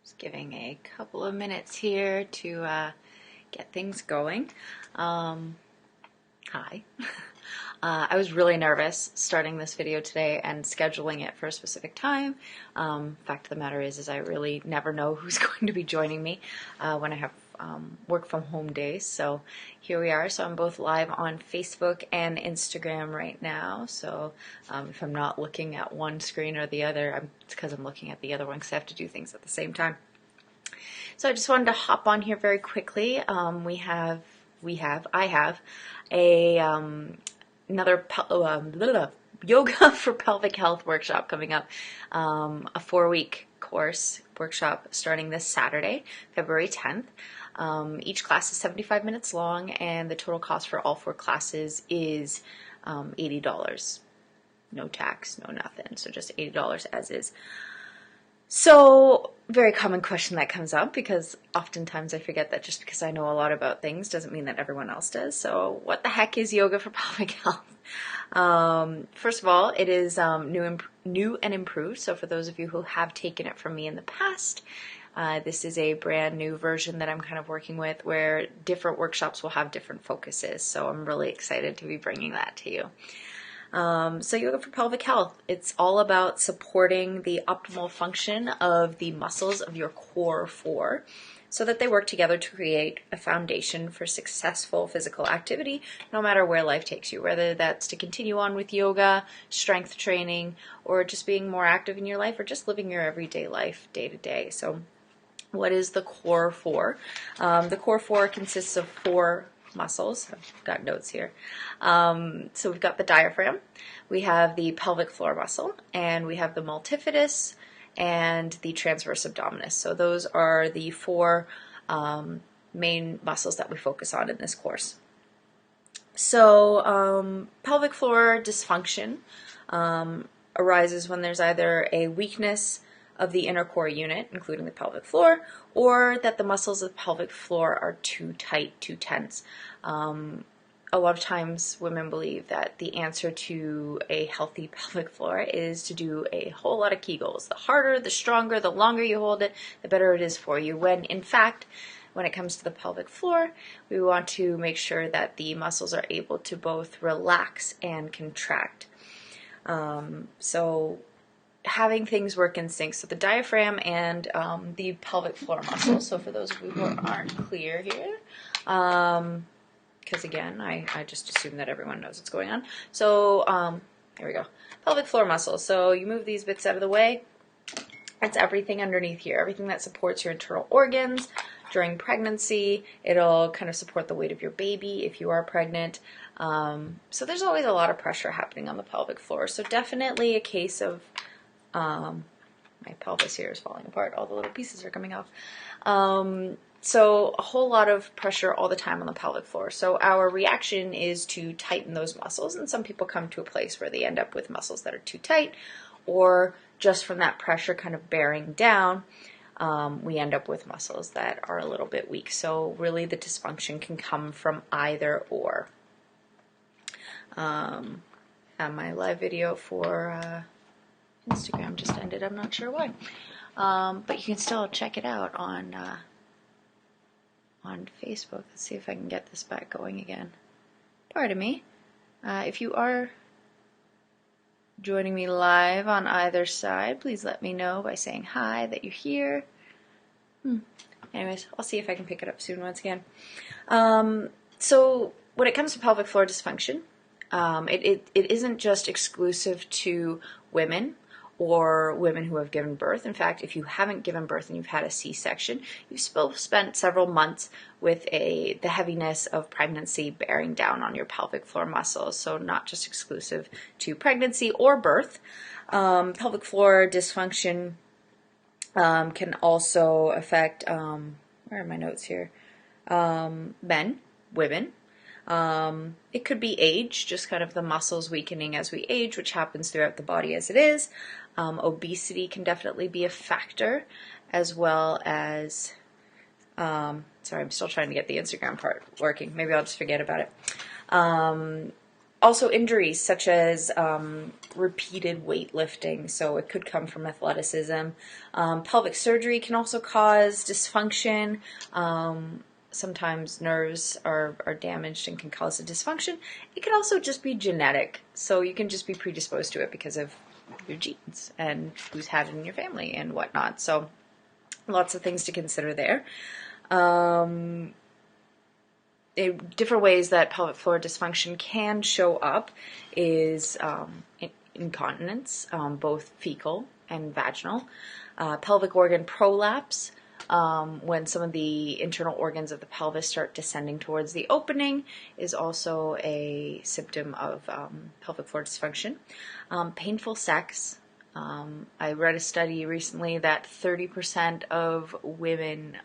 Just giving a couple of minutes here to get things going. Hi. I was really nervous starting this video today and scheduling it for a specific time. Fact of the matter is I really never know who's going to be joining me when I have work from home days. So here we are. So I'm both live on Facebook and Instagram right now. So if I'm not looking at one screen or the other, it's because I'm looking at the other one because I have to do things at the same time. So I just wanted to hop on here very quickly. I have another yoga for pelvic health workshop coming up, a 4-week workshop starting this Saturday, February 10th. Each class is 75 minutes long, and the total cost for all 4 classes is $80. No tax, no nothing. So just $80 as is. So, very common question that comes up, because oftentimes I forget that just because I know a lot about things doesn't mean that everyone else does. So, what the heck is yoga for pelvic health? First of all, it is new and improved. So, for those of you who have taken it from me in the past, this is a brand new version that I'm kind of working with, where different workshops will have different focuses. So, I'm really excited to be bringing that to you. So yoga for pelvic health, it's all about supporting the optimal function of the muscles of your core 4 so that they work together to create a foundation for successful physical activity, no matter where life takes you, whether that's to continue on with yoga, strength training, or just being more active in your life, or just living your everyday life day to day. So what is the core 4? The core 4 consists of 4 muscles. I've got notes here. So we've got the diaphragm, we have the pelvic floor muscle, and we have the multifidus and the transverse abdominis. So those are the 4 main muscles that we focus on in this course. So pelvic floor dysfunction arises when there's either a weakness of the inner core unit, including the pelvic floor, or that the muscles of the pelvic floor are too tight, too tense. A lot of times women believe that the answer to a healthy pelvic floor is to do a whole lot of Kegels. The harder, the stronger, the longer you hold it, the better it is for you. When in fact, when it comes to the pelvic floor, we want to make sure that the muscles are able to both relax and contract. So having things work in sync. So the diaphragm and the pelvic floor muscle. So for those of you who aren't clear here, because again, I just assume that everyone knows what's going on. So here we go. Pelvic floor muscle. So you move these bits out of the way. It's everything underneath here, everything that supports your internal organs. During pregnancy, it'll kind of support the weight of your baby if you are pregnant. So there's always a lot of pressure happening on the pelvic floor. So definitely a case of my pelvis here is falling apart. All the little pieces are coming off. So a whole lot of pressure all the time on the pelvic floor. So our reaction is to tighten those muscles. And some people come to a place where they end up with muscles that are too tight, or just from that pressure kind of bearing down, we end up with muscles that are a little bit weak. So really the dysfunction can come from either or. And my live video for Instagram just ended. I'm not sure why, but you can still check it out on Facebook. Let's see if I can get this back going again. Pardon me. If you are joining me live on either side, please let me know by saying hi that you're here. Anyways, I'll see if I can pick it up soon once again. So when it comes to pelvic floor dysfunction, it isn't just exclusive to women or women who have given birth. In fact, if you haven't given birth and you've had a C-section, you've still spent several months with the heaviness of pregnancy bearing down on your pelvic floor muscles. So not just exclusive to pregnancy or birth. Pelvic floor dysfunction can also affect, where are my notes here? Men, women. It could be age, just kind of the muscles weakening as we age, which happens throughout the body as it is. Obesity can definitely be a factor, as well as, sorry, I'm still trying to get the Instagram part working. Maybe I'll just forget about it. Also injuries such as repeated weightlifting, so it could come from athleticism. Pelvic surgery can also cause dysfunction. Sometimes nerves are damaged and can cause a dysfunction. It can also just be genetic, so you can just be predisposed to it because of your genes and who's had it in your family and whatnot. So lots of things to consider there. Different ways that pelvic floor dysfunction can show up is incontinence, both fecal and vaginal, pelvic organ prolapse, when some of the internal organs of the pelvis start descending towards the opening, is also a symptom of pelvic floor dysfunction. Painful sex. I read a study recently that 30% of women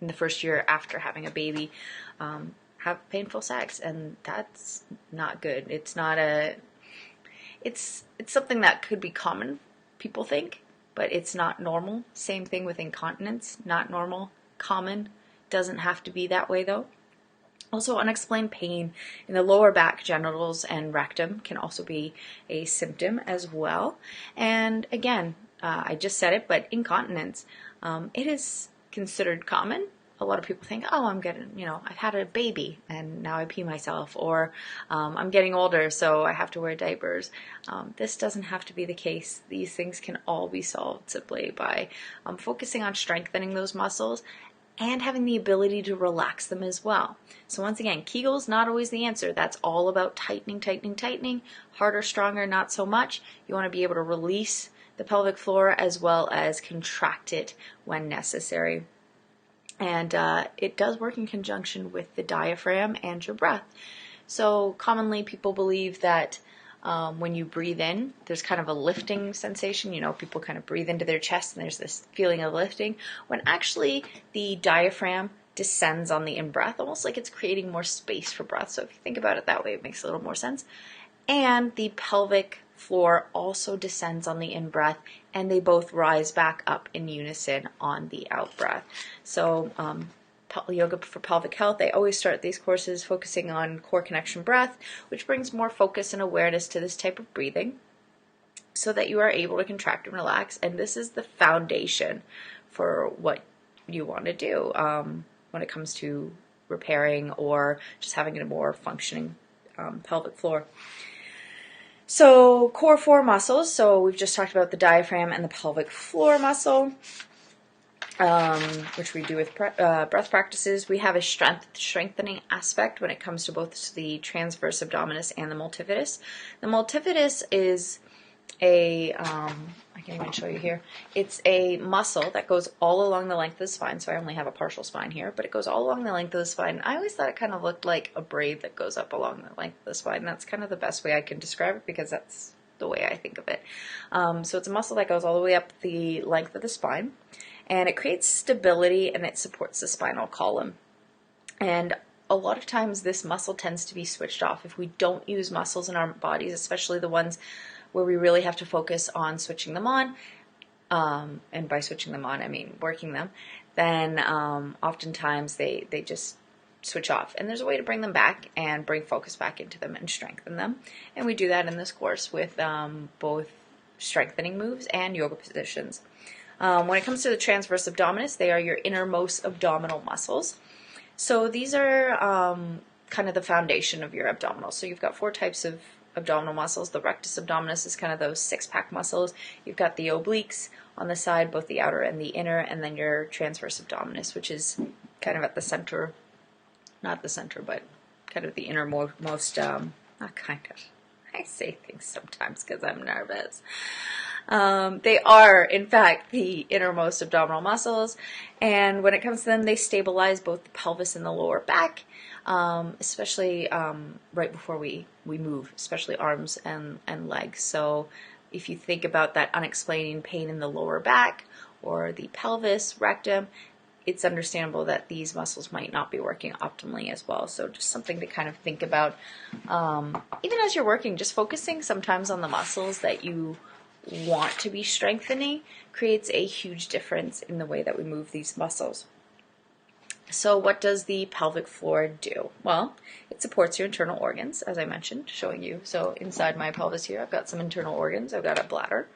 in the first year after having a baby have painful sex, and that's not good. It's not it's something that could be common, people think, but it's not normal. Same thing with incontinence, not normal, common, doesn't have to be that way though. Also, unexplained pain in the lower back, genitals, and rectum can also be a symptom as well. And again, I just said it, but incontinence, it is considered common. A lot of people think, oh, I'm getting, I've had a baby and now I pee myself, or I'm getting older, so I have to wear diapers. This doesn't have to be the case. These things can all be solved simply by focusing on strengthening those muscles and having the ability to relax them as well. So once again, Kegel's not always the answer. That's all about tightening, tightening, tightening. Harder, stronger, not so much. You want to be able to release the pelvic floor as well as contract it when necessary. And it does work in conjunction with the diaphragm and your breath. So commonly people believe that when you breathe in, there's kind of a lifting sensation. People kind of breathe into their chest and there's this feeling of lifting, when actually the diaphragm descends on the in-breath, almost like it's creating more space for breath. So if you think about it that way, it makes a little more sense. And the pelvic floor also descends on the in-breath, and they both rise back up in unison on the out-breath. So Yoga for Pelvic Health, they always start these courses focusing on core connection breath, which brings more focus and awareness to this type of breathing so that you are able to contract and relax. And this is the foundation for what you want to do when it comes to repairing or just having a more functioning pelvic floor. So core 4 muscles, so we've just talked about the diaphragm and the pelvic floor muscle, which we do with breath practices. We have a strengthening aspect when it comes to both the transverse abdominis and the multifidus. The multifidus is I can't even show you here. It's a muscle that goes all along the length of the spine, so I only have a partial spine here, but it goes all along the length of the spine. I always thought it kind of looked like a braid that goes up along the length of the spine. That's kind of the best way I can describe it because that's the way I think of it. So it's a muscle that goes all the way up the length of the spine, and it creates stability and it supports the spinal column. And a lot of times this muscle tends to be switched off. If we don't use muscles in our bodies, especially the ones where we really have to focus on switching them on, and by switching them on I mean working them, then oftentimes they just switch off. And there's a way to bring them back and bring focus back into them and strengthen them. And we do that in this course with both strengthening moves and yoga positions. When it comes to the transverse abdominis, they are your innermost abdominal muscles. So these are kind of the foundation of your abdominals. So you've got 4 types of abdominal muscles. The rectus abdominis is kind of those 6-pack muscles. You've got the obliques on the side, both the outer and the inner, and then your transverse abdominis, which is kind of at the center, not the center, but kind of the innermost, not kind of, I say things sometimes because I'm nervous. They are, in fact, the innermost abdominal muscles, and when it comes to them, they stabilize both the pelvis and the lower back, especially right before we move, especially arms and legs. So if you think about that unexplained pain in the lower back or the pelvis, rectum, it's understandable that these muscles might not be working optimally as well. So just something to kind of think about. Even as you're working, just focusing sometimes on the muscles that you want to be strengthening creates a huge difference in the way that we move these muscles. So what does the pelvic floor do? Well, it supports your internal organs, as I mentioned, showing you. So inside my pelvis here, I've got some internal organs. I've got a bladder.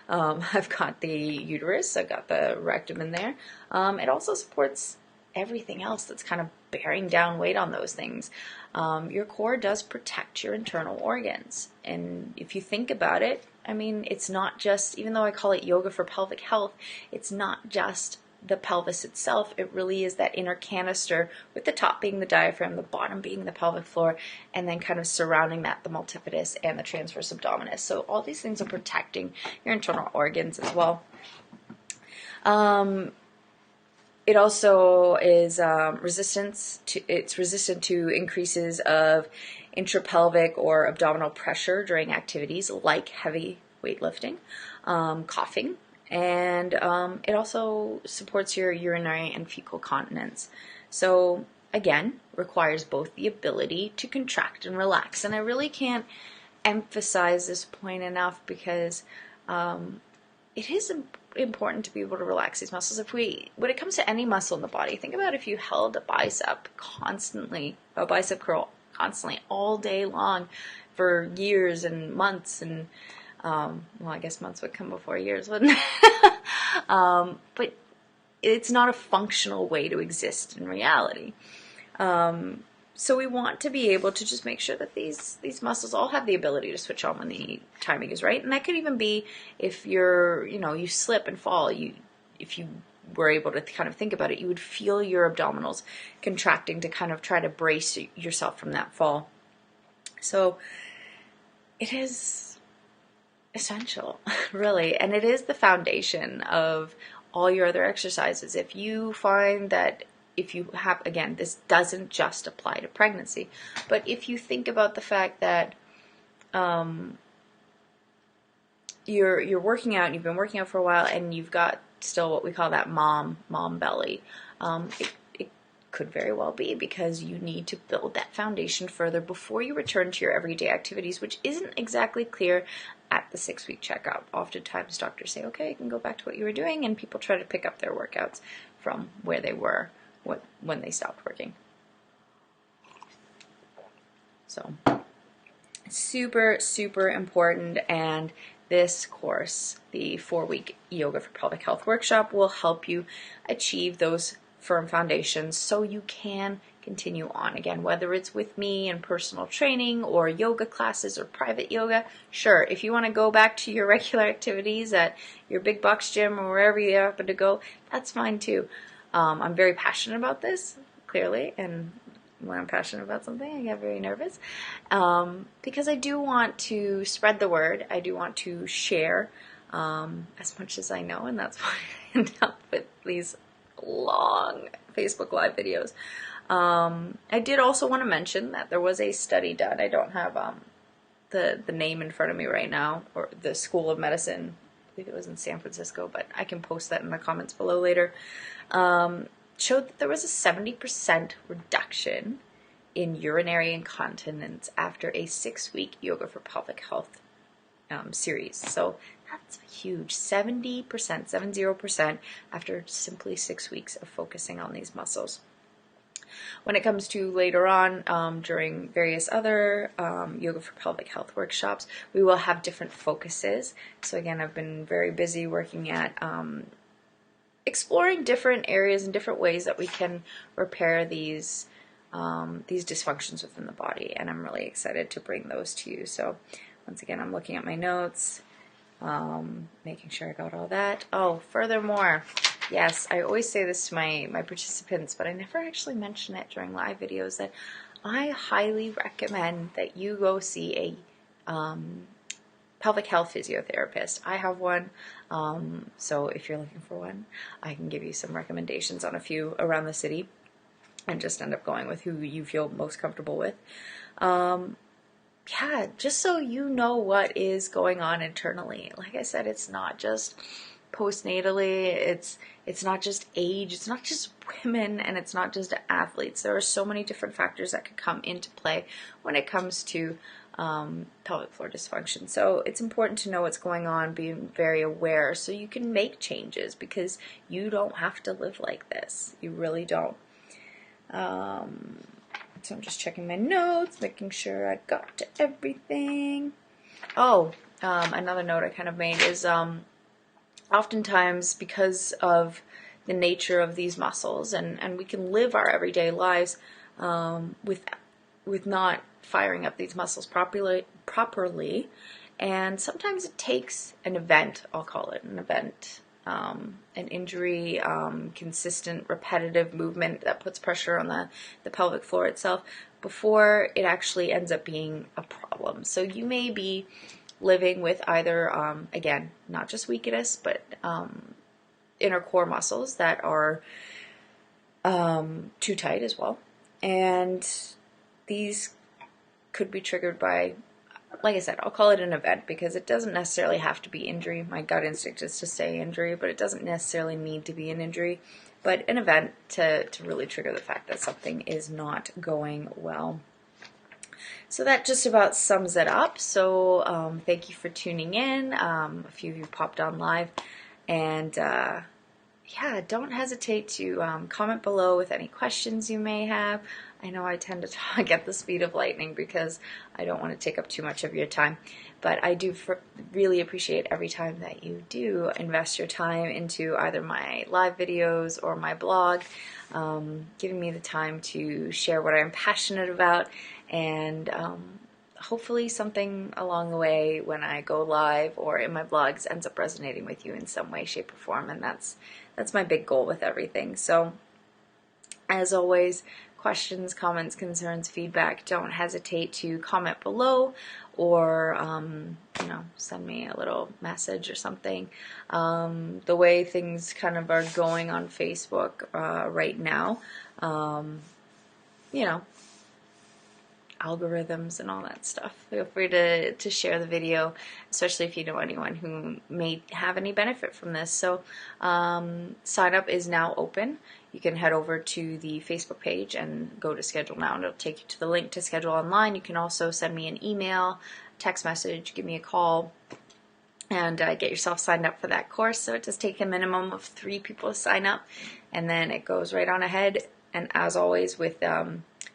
I've got the uterus. I've got the rectum in there. It also supports everything else that's kind of bearing down weight on those things. Your core does protect your internal organs. And if you think about it, I mean, it's not just, even though I call it yoga for pelvic health, it's not just the pelvis itself. It really is that inner canister, with the top being the diaphragm, the bottom being the pelvic floor, and then kind of surrounding that the multifidus and the transverse abdominis. So all these things are protecting your internal organs as well. It also is resistant to increases of intrapelvic or abdominal pressure during activities like heavy weightlifting, coughing, and it also supports your urinary and fecal continence. So again, requires both the ability to contract and relax. And I really can't emphasize this point enough, because it is important to be able to relax these muscles. When it comes to any muscle in the body, think about if you held a bicep curl constantly all day long for years and months, and well, I guess months would come before years, wouldn't it? But it's not a functional way to exist in reality. So we want to be able to just make sure that these muscles all have the ability to switch on when the timing is right. And that could even be if you slip and fall. If you were able to kind of think about it, you would feel your abdominals contracting to kind of try to brace yourself from that fall. So it is essential, really, and it is the foundation of all your other exercises. If you find that if you have, again, this doesn't just apply to pregnancy, but if you think about the fact that you're working out and you've been working out for a while and you've got still what we call that mom belly, it could very well be because you need to build that foundation further before you return to your everyday activities, which isn't exactly clear at the 6-week checkup. Oftentimes doctors say, okay, you can go back to what you were doing, and people try to pick up their workouts from where they were when they stopped working. So super, super important. And this course, the 4-week Yoga for Pelvic Health workshop, will help you achieve those firm foundations so you can continue on. Again, whether it's with me in personal training or yoga classes or private yoga, sure, if you want to go back to your regular activities at your big box gym or wherever you happen to go, that's fine too. I'm very passionate about this, clearly, and when I'm passionate about something, I get very nervous, because I do want to spread the word. I do want to share as much as I know, and that's why I end up with these long Facebook Live videos. I did also want to mention that there was a study done. I don't have the name in front of me right now, or the School of Medicine. I believe it was in San Francisco, but I can post that in the comments below later. Showed that there was a 70% reduction in urinary incontinence after a 6-week Yoga for Pelvic Health series. So that's huge. 70% after simply 6 weeks of focusing on these muscles. When it comes to later on, during various other Yoga for Pelvic Health workshops, we will have different focuses. So again, I've been very busy working at exploring different areas and different ways that we can repair these dysfunctions within the body, and I'm really excited to bring those to you. So once again, I'm looking at my notes, making sure I got all that. Oh, furthermore, yes, I always say this to my participants, but I never actually mention it during live videos, that I highly recommend that you go see a pelvic health physiotherapist. I have one, so if you're looking for one, I can give you some recommendations on a few around the city, and just end up going with who you feel most comfortable with. Yeah, just so you know what is going on internally. Like I said, it's not just postnatally, it's not just age, it's not just women, and it's not just athletes. There are so many different factors that could come into play when it comes to pelvic floor dysfunction. So it's important to know what's going on, being very aware so you can make changes, because you don't have to live like this. You really don't. So I'm just checking my notes, making sure I got to everything. Oh, another note I kind of made is oftentimes because of the nature of these muscles, and we can live our everyday lives with not firing up these muscles properly, and sometimes it takes an event, I'll call it an event, an injury, consistent repetitive movement that puts pressure on the pelvic floor itself before it actually ends up being a problem. So you may be living with either, again, not just weakness, but inner core muscles that are too tight as well. And these could be triggered by, like I said, I'll call it an event because it doesn't necessarily have to be injury. My gut instinct is to say injury, but it doesn't necessarily need to be an injury, but an event to really trigger the fact that something is not going well. So that just about sums it up. So thank you for tuning in. A few of you popped on live. And yeah, don't hesitate to comment below with any questions you may have. I know I tend to talk at the speed of lightning because I don't want to take up too much of your time. But I do really appreciate every time that you do invest your time into either my live videos or my blog, giving me the time to share what I'm passionate about, and hopefully something along the way when I go live or in my blogs ends up resonating with you in some way, shape, or form, and that's my big goal with everything. So as always, questions, comments, concerns, feedback, don't hesitate to comment below or send me a little message or something. The way things kind of are going on Facebook right now, algorithms and all that stuff. Feel free to share the video, especially if you know anyone who may have any benefit from this. So sign up is now open. You can head over to the Facebook page and go to schedule now, and it'll take you to the link to schedule online. You can also send me an email, text message, give me a call, and get yourself signed up for that course. So it does take a minimum of 3 people to sign up, and then it goes right on ahead. And as always with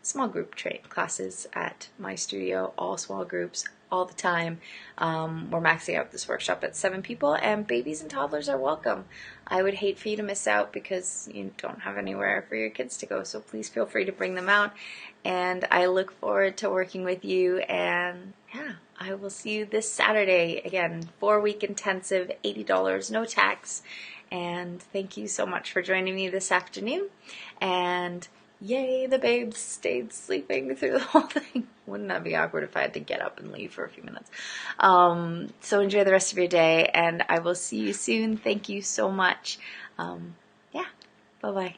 small group training classes at my studio, all small groups, all the time. We're maxing out this workshop at 7 people, and babies and toddlers are welcome. I would hate for you to miss out because you don't have anywhere for your kids to go, so please feel free to bring them out, and I look forward to working with you. And yeah, I will see you this Saturday. Again, 4-week intensive, $80, no tax, and thank you so much for joining me this afternoon. And yay, the babes stayed sleeping through the whole thing. Wouldn't that be awkward if I had to get up and leave for a few minutes? So enjoy the rest of your day, and I will see you soon. Thank you so much. Yeah, bye-bye.